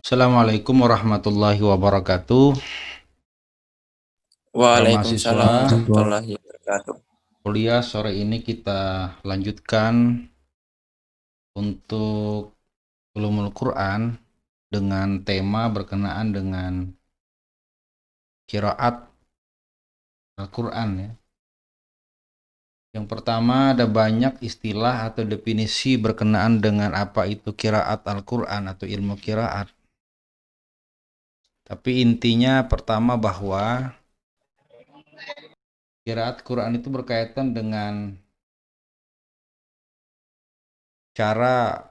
Assalamualaikum warahmatullahi wabarakatuh. Para Waalaikumsalam mahasiswa warahmatullahi wabarakatuh. kuliah sore ini kita lanjutkan untuk Ulumul Quran dengan tema berkenaan dengan qiraat Al-Quran ya. Yang pertama ada banyak istilah atau definisi berkenaan dengan apa itu qiraat Al-Quran atau ilmu qiraat. Tapi intinya pertama bahwa qiraat Quran itu berkaitan dengan cara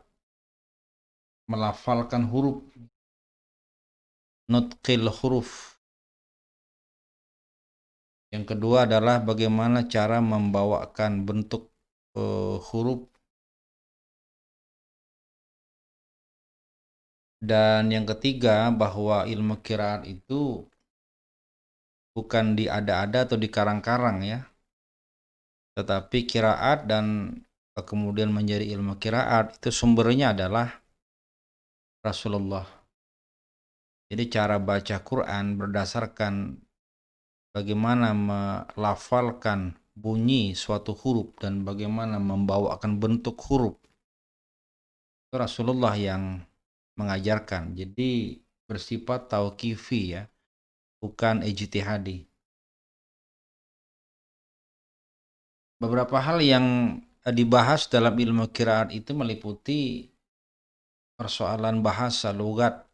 melafalkan huruf, nutqil huruf. Yang kedua adalah bagaimana cara membawakan bentuk huruf. Dan yang ketiga bahwa ilmu qiraat itu bukan diada-ada atau dikarang-karang ya, tetapi qiraat dan kemudian menjadi ilmu qiraat itu sumbernya adalah Rasulullah. Jadi cara baca Quran berdasarkan bagaimana melafalkan bunyi suatu huruf dan bagaimana membawakan bentuk huruf. Itu Rasulullah yang mengajarkan. Jadi bersifat tauqifi ya, bukan ijtihadi. Beberapa hal yang dibahas dalam ilmu qiraat itu meliputi persoalan bahasa logat.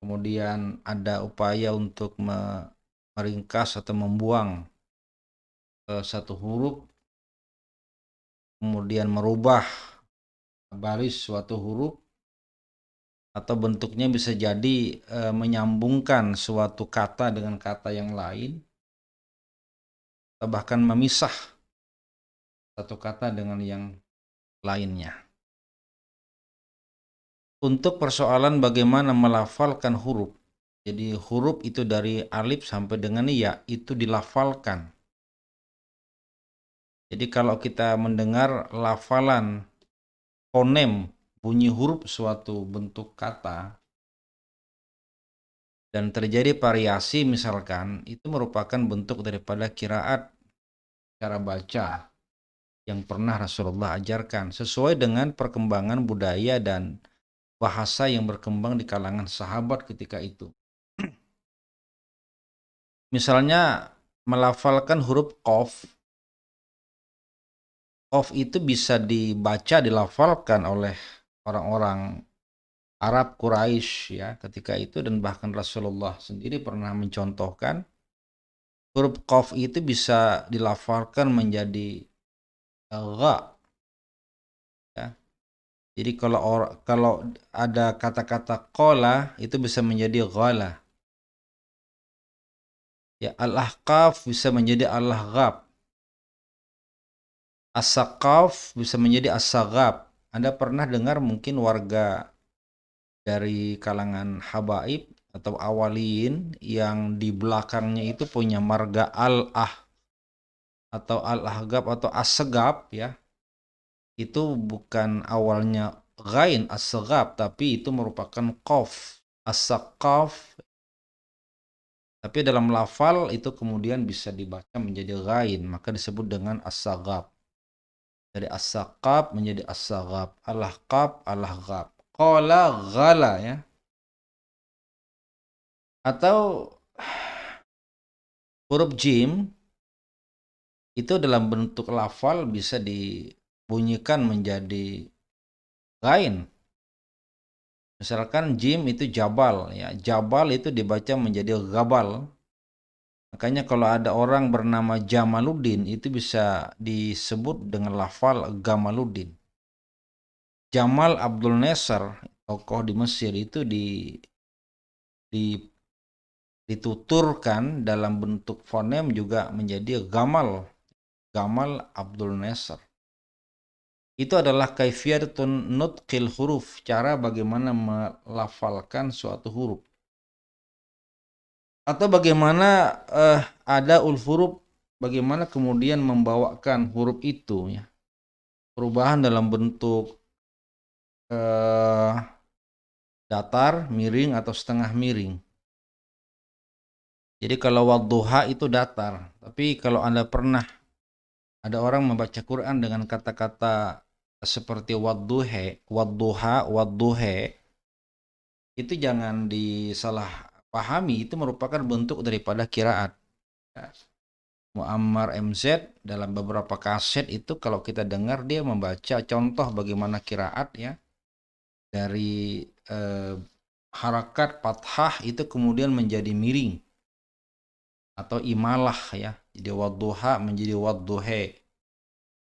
Kemudian ada upaya untuk meringkas atau membuang satu huruf, kemudian merubah baris suatu huruf, atau bentuknya bisa jadi menyambungkan suatu kata dengan kata yang lain, atau bahkan memisah satu kata dengan yang lainnya. Untuk persoalan bagaimana melafalkan huruf, jadi huruf itu dari alif sampai dengan ya itu dilafalkan. Jadi kalau kita mendengar lafalan fonem bunyi huruf suatu bentuk kata dan terjadi variasi misalkan, itu merupakan bentuk daripada qiraat, cara baca yang pernah Rasulullah ajarkan sesuai dengan perkembangan budaya dan bahasa yang berkembang di kalangan sahabat ketika itu. Misalnya melafalkan huruf qaf. Qaf itu bisa dibaca, dilafalkan oleh orang-orang Arab Quraisy ya ketika itu, dan bahkan Rasulullah sendiri pernah mencontohkan huruf qaf itu bisa dilafalkan menjadi gha ya. Jadi kalau ada kata-kata qala itu bisa menjadi ghala. Ya, al-ahqaf bisa menjadi al-ahqab. As-saqaf bisa menjadi as-saghab. Anda pernah dengar mungkin warga dari kalangan habaib atau awaliin yang di belakangnya itu punya marga al-ah atau al-ahgab atau as-segab ya. Itu bukan awalnya ghain as-segab, tapi itu merupakan qaf as-saqaf. Tapi dalam lafal itu kemudian bisa dibaca menjadi ghain, maka disebut dengan as-saghab. Dari as-saqab menjadi as-saghab, al-ahqab, al-ahghab. Qala ghala ya. Atau huruf jim itu dalam bentuk lafal bisa dibunyikan menjadi ghain. Misalkan jim itu jabal ya. Jabal itu dibaca menjadi gabal. Makanya kalau ada orang bernama Jamaluddin itu bisa disebut dengan lafal Gamaluddin. Jamal Abdul Nasser, tokoh di Mesir itu di dituturkan dalam bentuk fonem juga menjadi Gamal Abdul Nasser. Itu adalah kaifiyatun nutqil huruf, cara bagaimana melafalkan suatu huruf. Atau bagaimana ada huruf, bagaimana kemudian membawakan huruf itu ya. Perubahan dalam bentuk datar, miring atau setengah miring. Jadi kalau wadduha itu datar, tapi kalau Anda pernah ada orang membaca Quran dengan kata-kata seperti wadduhe, wadduha, wadduhe, itu jangan disalah pahami, itu merupakan bentuk daripada qiraat. Ya. Muammar MZ dalam beberapa kaset itu kalau kita dengar dia membaca contoh bagaimana qiraat ya, dari harakat fathah itu kemudian menjadi miring atau imalah ya. Jadi wadduha menjadi wadduhe,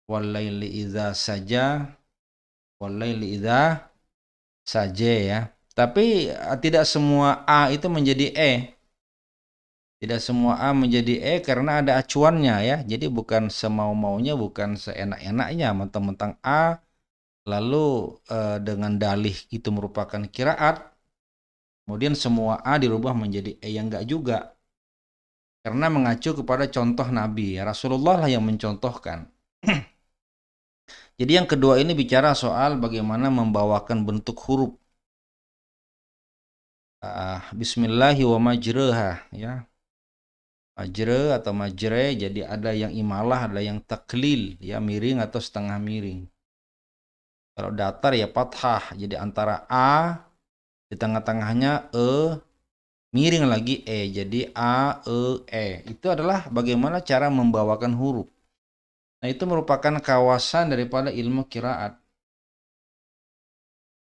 walaili idza saja, walaili idza saja ya. Tapi tidak semua A itu menjadi E. Tidak semua A menjadi E karena ada acuannya ya. Jadi bukan semau-maunya, bukan seenak-enaknya mentang-mentang A lalu dengan dalih itu merupakan qiraat, kemudian semua A dirubah menjadi E, yang enggak juga. Karena mengacu kepada contoh Nabi, Rasulullah lah yang mencontohkan. Jadi yang kedua ini bicara soal bagaimana membawakan bentuk huruf. Bismillahi wa majreha ya. Majre atau majre, jadi ada yang imalah, ada yang taklil ya, miring atau setengah miring. Kalau datar ya fathah, jadi antara A di tengah-tengahnya E, miring lagi E, jadi A, E. Itu adalah bagaimana cara membawakan huruf. Nah, itu merupakan kawasan daripada ilmu qiraat.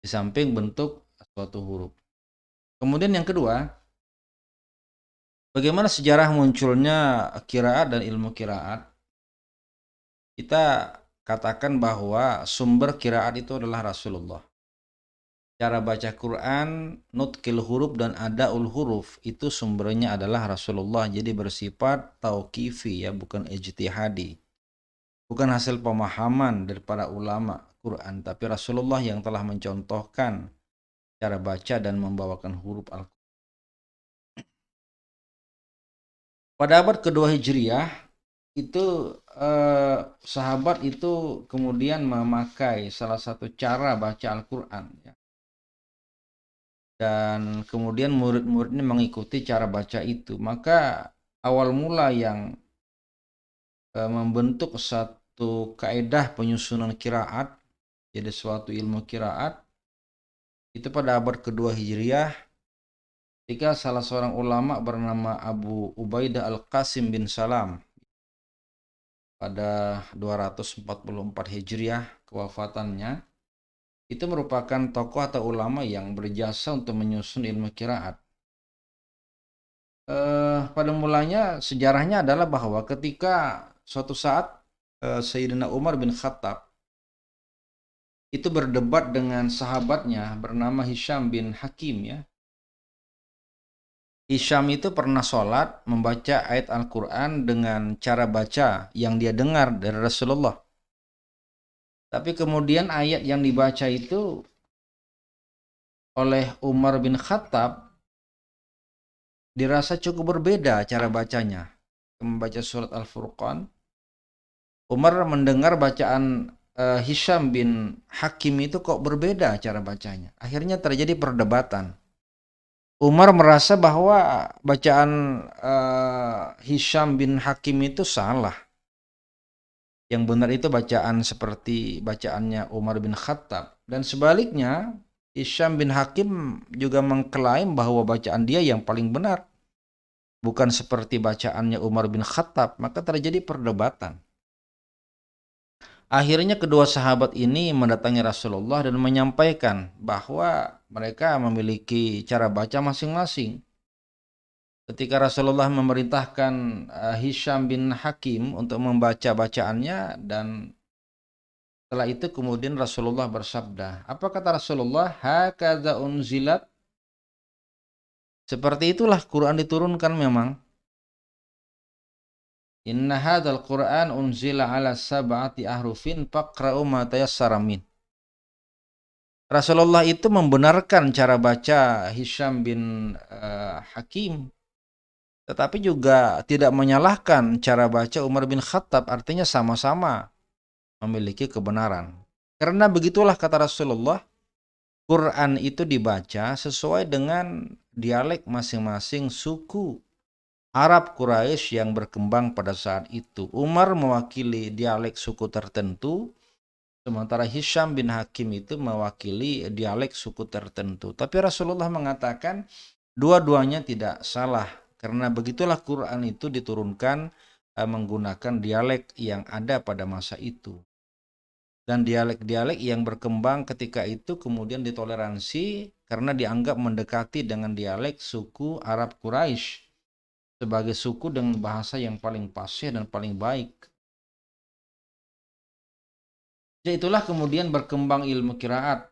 Di samping bentuk suatu huruf. Kemudian yang kedua, bagaimana sejarah munculnya qiraat dan ilmu qiraat? Kita katakan bahwa sumber qiraat itu adalah Rasulullah. Cara baca Quran, nutkil huruf dan adaul huruf itu sumbernya adalah Rasulullah. Jadi bersifat tauqifi ya, bukan ijtihadi. Bukan hasil pemahaman dari para ulama Quran, tapi Rasulullah yang telah mencontohkan cara baca dan membawakan huruf Al-Quran. Pada abad kedua Hijriah, itu sahabat itu kemudian memakai salah satu cara baca Al-Quran. Ya. Dan kemudian murid-muridnya mengikuti cara baca itu. Maka awal mula yang membentuk satu kaedah penyusunan qiraat, jadi suatu ilmu qiraat, itu pada abad kedua Hijriah, ketika salah seorang ulama bernama Abu Ubaidah Al-Qasim bin Salam pada 244 Hijriah kewafatannya, itu merupakan tokoh atau ulama yang berjasa untuk menyusun ilmu qiraat. Pada mulanya sejarahnya adalah bahwa ketika suatu saat Sayyidina Umar bin Khattab itu berdebat dengan sahabatnya bernama Hisham bin Hakim ya. Hisham itu pernah sholat membaca ayat Al-Quran dengan cara baca yang dia dengar dari Rasulullah. Tapi kemudian ayat yang dibaca itu oleh Umar bin Khattab dirasa cukup berbeda cara bacanya. Membaca surat Al-Furqan, Umar mendengar bacaan Hisham bin Hakim itu kok berbeda cara bacanya. Akhirnya terjadi perdebatan. Umar merasa bahwa bacaan Hisham bin Hakim itu salah. Yang benar itu bacaan seperti bacaannya Umar bin Khattab. Dan sebaliknya, Hisham bin Hakim juga mengklaim bahwa bacaan dia yang paling benar. Bukan seperti bacaannya Umar bin Khattab. Maka terjadi perdebatan. Akhirnya kedua sahabat ini mendatangi Rasulullah dan menyampaikan bahwa mereka memiliki cara baca masing-masing. Ketika Rasulullah memerintahkan Hisham bin Hakim untuk membaca bacaannya, dan setelah itu kemudian Rasulullah bersabda, apa kata Rasulullah? Hakadza unzilat. Seperti itulah Quran diturunkan memang. Inna hadzal Qur'an unzila ala sab'ati ahrufin faqra'u ma tayassara min. Rasulullah itu membenarkan cara baca Hisham bin Hakim, tetapi juga tidak menyalahkan cara baca Umar bin Khattab, artinya sama-sama memiliki kebenaran. Karena begitulah kata Rasulullah, Quran itu dibaca sesuai dengan dialek masing-masing suku Arab Quraisy yang berkembang pada saat itu. Umar mewakili dialek suku tertentu, sementara Hisham bin Hakim itu mewakili dialek suku tertentu. Tapi Rasulullah mengatakan dua-duanya tidak salah, karena begitulah Quran itu diturunkan menggunakan dialek yang ada pada masa itu. Dan dialek-dialek yang berkembang ketika itu kemudian ditoleransi karena dianggap mendekati dengan dialek suku Arab Quraisy sebagai suku dengan bahasa yang paling fasih dan paling baik. Jadi itulah kemudian berkembang ilmu qiraat.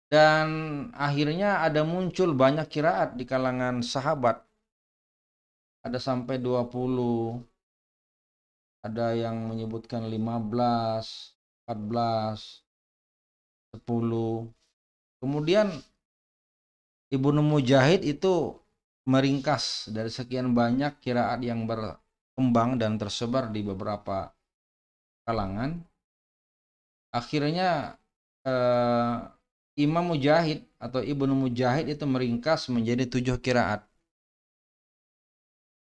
Dan akhirnya ada muncul banyak qiraat di kalangan sahabat. Ada sampai 20, ada yang menyebutkan 15, 14, 10. Kemudian Ibnu Mujahid itu meringkas dari sekian banyak qiraat yang berkembang dan tersebar di beberapa kalangan. Akhirnya Imam Mujahid atau Ibnu Mujahid itu meringkas menjadi 7 qiraat.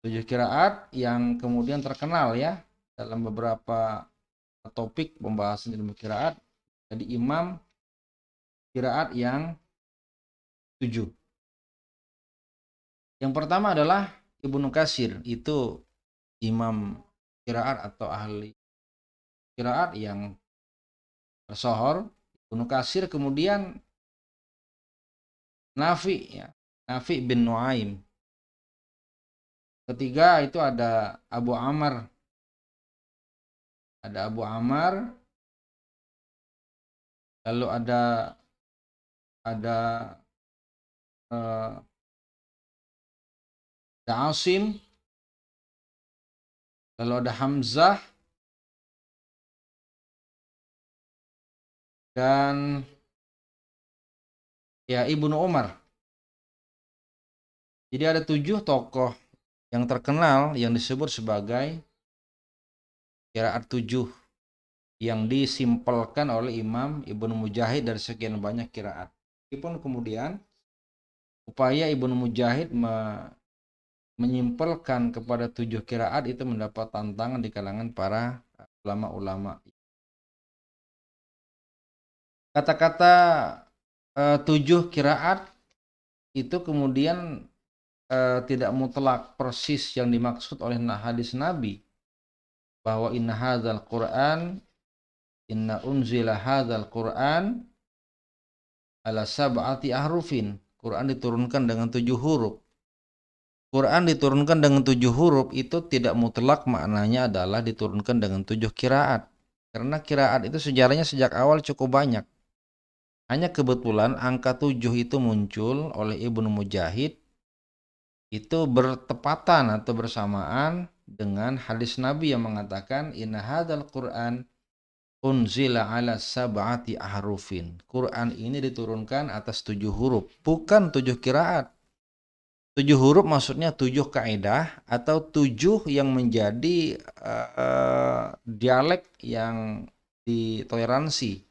7 qiraat yang kemudian terkenal ya dalam beberapa topik pembahasan ilmu qiraat. Jadi imam qiraat yang 7. Yang pertama adalah Ibnu Katsir, itu imam qiraat atau ahli qiraat yang tersohor. Ibnu Katsir, kemudian Nafi ya, Nafi bin Nuaim. Ketiga itu ada Abu Amr. Ada Abu Amr. Lalu ada Asim. Lalu ada Hamzah dan ya Ibnu Umar. Jadi ada 7 tokoh yang terkenal yang disebut sebagai qiraat 7 yang disimpelkan oleh Imam Ibnu Mujahid dari sekian banyak qiraat. Meskipun kemudian upaya Ibnu Mujahid menyimpelkan kepada 7 qiraat itu mendapat tantangan di kalangan para ulama-ulama. Kata-kata 7 qiraat itu kemudian tidak mutlak persis yang dimaksud oleh hadis Nabi, bahwa inna unzila hadzal Qur'an ala sab'ati ahrufin. Quran diturunkan dengan 7 huruf. Quran diturunkan dengan 7 huruf itu tidak mutlak maknanya adalah diturunkan dengan 7 qiraat. Karena qiraat itu sejarahnya sejak awal cukup banyak. Hanya kebetulan angka 7 itu muncul oleh Ibnu Mujahid itu bertepatan atau bersamaan dengan hadis Nabi yang mengatakan inna hadzal Qur'an unzila ala sab'ati ahrufin. Quran ini diturunkan atas 7 huruf, bukan 7 qiraat. 7 huruf maksudnya 7 kaidah atau 7 yang menjadi dialek yang ditoleransi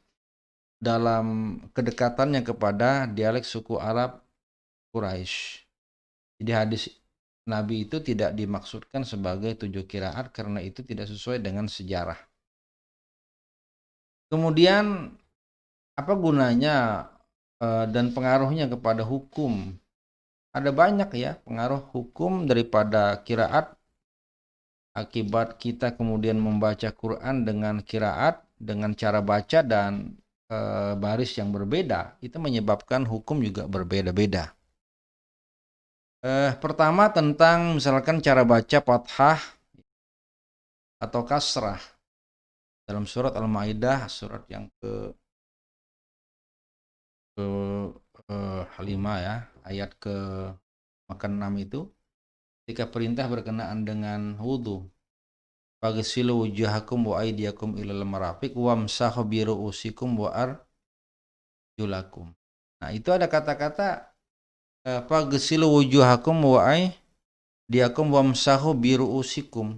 dalam kedekatannya kepada dialek suku Arab Quraisy. Jadi hadis Nabi itu tidak dimaksudkan sebagai 7 qiraat karena itu tidak sesuai dengan sejarah. Kemudian apa gunanya dan pengaruhnya kepada hukum? Ada banyak ya pengaruh hukum daripada qiraat. Akibat kita kemudian membaca Quran dengan qiraat, dengan cara baca dan baris yang berbeda, itu menyebabkan hukum juga berbeda-beda. Pertama tentang misalkan cara baca fathah atau kasrah. Dalam surat Al-Maidah, surat yang ke 5 ya, ayat ke 6 itu, ketika perintah berkenaan dengan wudu. Faghsilu wujuhakum wa aydiyakum ilal marafiq wamsahu bi ru'usikum wa arjulakum. Nah, itu ada kata-kata faghsilu wujuhakum wa aydiyakum wamsahu bi ru'usikum.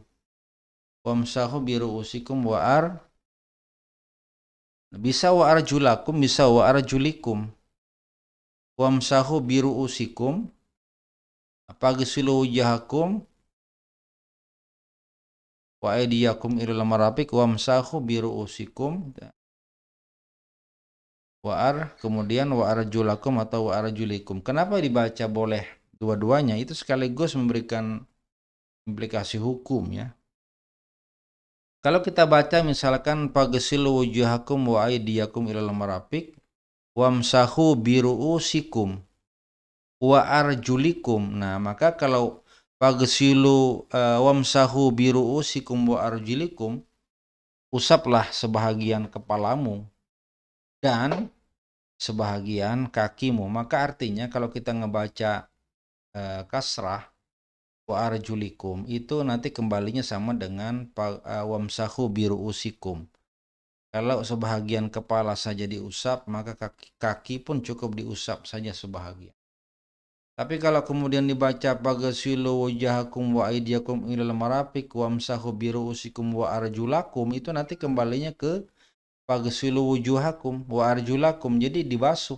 Wamsahu bi ru'usikum wa Bisa wa arjulakum, bisa wa arjulikum. Wamsahu biru'usikum, faghsilu wujuhakum wa aydiyakum ilal marafiq wamsahu biru'usikum kemudian wa arjulakum atau wa arjulikum. Kenapa dibaca boleh dua-duanya? Itu sekaligus memberikan implikasi hukum ya. Kalau kita baca misalkan faghsilu wujuhakum wa aydiyakum ilal marafiq wamsahu biru'usikum wa arjulikum. Nah, maka kalau faghsilu wamsahu biru'usikum wa arjulikum, usaplah sebahagian kepalamu dan sebahagian kakimu. Maka artinya kalau kita ngebaca kasrah wa arjulikum itu nanti kembalinya sama dengan wamsahu biru'usikum. Kalau sebahagian kepala saja diusap, maka kaki pun cukup diusap saja sebahagian. Tapi kalau kemudian dibaca faghsilu wujuhakum wa aydiyakum ilal marafiq wamsahu biru'usikum wa arjulakum, itu nanti kembalinya ke faghsilu wujuhakum wa arjulakum. Jadi dibasuh.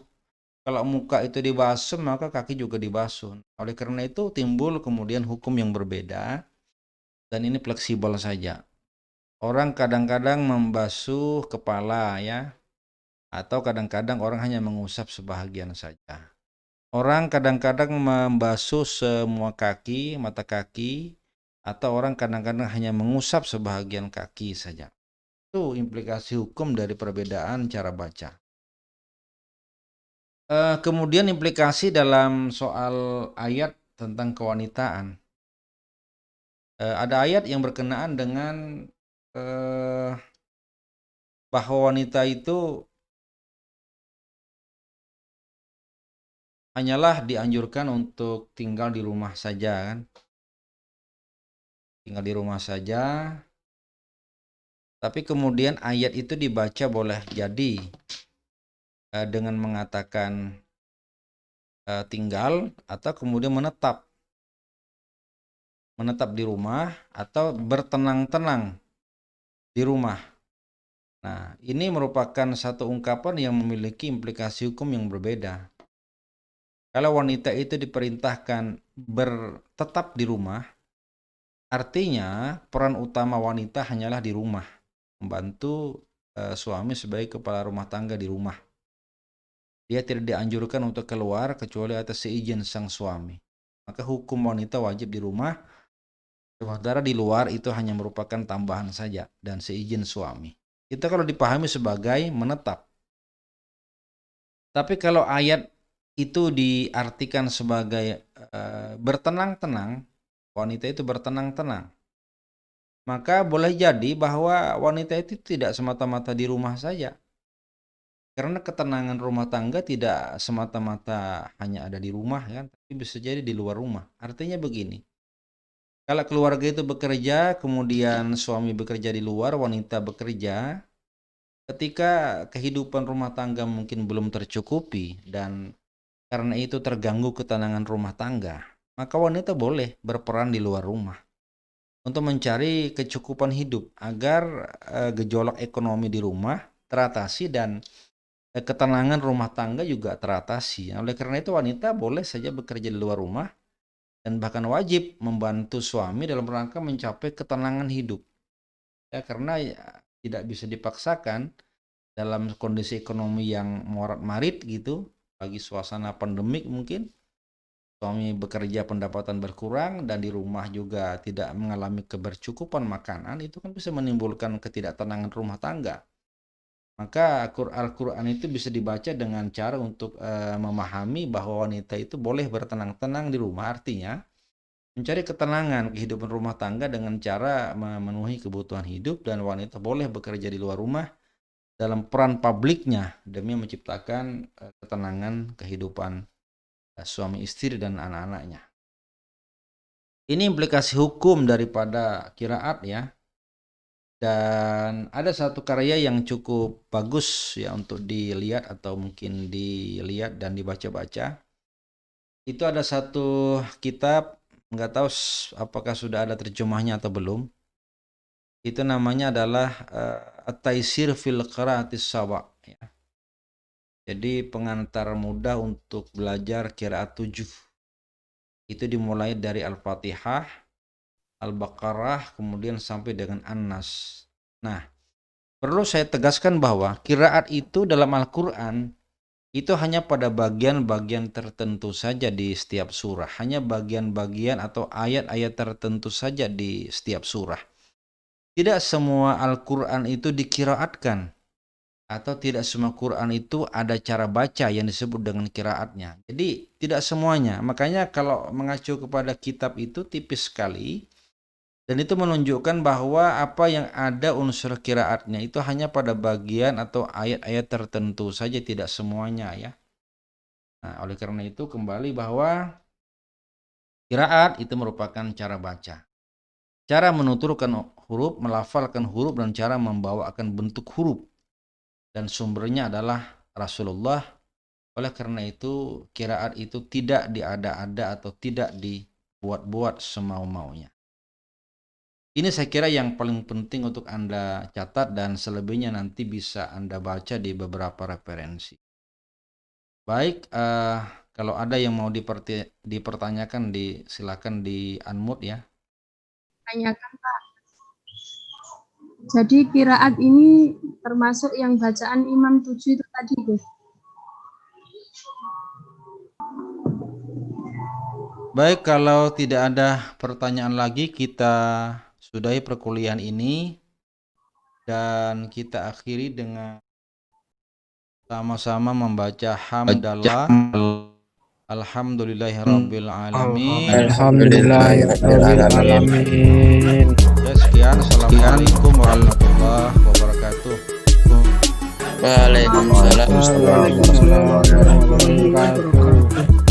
Kalau muka itu dibasuh, maka kaki juga dibasuh. Oleh karena itu timbul kemudian hukum yang berbeda, dan ini fleksibel saja. Orang kadang-kadang membasuh kepala ya, atau kadang-kadang orang hanya mengusap sebahagian saja. Orang kadang-kadang membasuh semua kaki, mata kaki, atau orang kadang-kadang hanya mengusap sebahagian kaki saja. Itu implikasi hukum dari perbedaan cara baca. Kemudian implikasi dalam soal ayat tentang kewanitaan. Ada ayat yang berkenaan dengan bahwa wanita itu hanyalah dianjurkan untuk tinggal di rumah saja kan. Tinggal di rumah saja. Tapi kemudian ayat itu dibaca boleh jadi dengan mengatakan tinggal atau kemudian menetap di rumah atau bertenang-tenang di rumah. Nah, ini merupakan satu ungkapan yang memiliki implikasi hukum yang berbeda. Kalau wanita itu diperintahkan bertetap di rumah, artinya peran utama wanita hanyalah di rumah, membantu suami sebagai kepala rumah tangga di rumah. Dia tidak dianjurkan untuk keluar kecuali atas seizin sang suami. Maka hukum wanita wajib di rumah, sementara di luar itu hanya merupakan tambahan saja dan seizin suami. Itu kalau dipahami sebagai menetap. Tapi kalau ayat itu diartikan sebagai bertenang-tenang, wanita itu bertenang-tenang, maka boleh jadi bahwa wanita itu tidak semata-mata di rumah saja. Karena ketenangan rumah tangga tidak semata-mata hanya ada di rumah kan, tapi bisa jadi di luar rumah. Artinya begini, kalau keluarga itu bekerja, kemudian suami bekerja di luar, wanita bekerja, ketika kehidupan rumah tangga mungkin belum tercukupi dan karena itu terganggu ketenangan rumah tangga, maka wanita boleh berperan di luar rumah untuk mencari kecukupan hidup agar gejolak ekonomi di rumah teratasi dan ketenangan rumah tangga juga teratasi. Oleh karena itu wanita boleh saja bekerja di luar rumah dan bahkan wajib membantu suami dalam rangka mencapai ketenangan hidup. Ya, karena tidak bisa dipaksakan dalam kondisi ekonomi yang morat-marit gitu, bagi suasana pandemik mungkin suami bekerja pendapatan berkurang dan di rumah juga tidak mengalami kebercukupan makanan, itu kan bisa menimbulkan ketidaktenangan rumah tangga. Maka Al-Quran itu bisa dibaca dengan cara untuk memahami bahwa wanita itu boleh bertenang-tenang di rumah. Artinya mencari ketenangan kehidupan rumah tangga dengan cara memenuhi kebutuhan hidup, dan wanita boleh bekerja di luar rumah dalam peran publiknya demi menciptakan ketenangan kehidupan suami istri dan anak-anaknya. Ini implikasi hukum daripada qiraat ya. Dan ada satu karya yang cukup bagus ya untuk dilihat atau mungkin dilihat dan dibaca-baca. Itu ada satu kitab, nggak tahu apakah sudah ada terjemahnya atau belum. Itu namanya adalah at-taisir fil qiraatis saba, ya. Jadi pengantar mudah untuk belajar qiraat 7. Itu dimulai dari Al-Fatihah, Al-Baqarah, kemudian sampai dengan An-Nas. Nah, perlu saya tegaskan bahwa qiraat itu dalam Al-Qur'an itu hanya pada bagian-bagian tertentu saja di setiap surah, hanya bagian-bagian atau ayat-ayat tertentu saja di setiap surah. Tidak semua Al-Qur'an itu dikiraatkan, atau tidak semua Quran itu ada cara baca yang disebut dengan kiraatnya. Jadi tidak semuanya. Makanya kalau mengacu kepada kitab itu tipis sekali, dan itu menunjukkan bahwa apa yang ada unsur kiraatnya itu hanya pada bagian atau ayat-ayat tertentu saja, tidak semuanya, ya. Nah, oleh karena itu kembali bahwa kiraat itu merupakan cara baca, cara menuturkan huruf, melafalkan huruf, dan cara membawakan bentuk huruf. Dan sumbernya adalah Rasulullah. Oleh karena itu qiraat itu tidak diada-ada atau tidak dibuat-buat semau-maunya. Ini saya kira yang paling penting untuk Anda catat, dan selebihnya nanti bisa Anda baca di beberapa referensi. Baik, kalau ada yang mau dipertanyakan, silakan di unmute, ya. Tanyakan, Pak. Jadi qiraat ini termasuk yang bacaan Imam 7 itu tadi, Gus? Baik, kalau tidak ada pertanyaan lagi, kita sudahi perkuliahan ini dan kita akhiri dengan sama-sama membaca hamdalah. Alhamdulillahirabbil alamin. Alhamdulillahirabbil alamin. Ya, sekian. Assalamualaikum warahmatullahi wabarakatuh. Waalaikumsalam warahmatullahi wabarakatuh.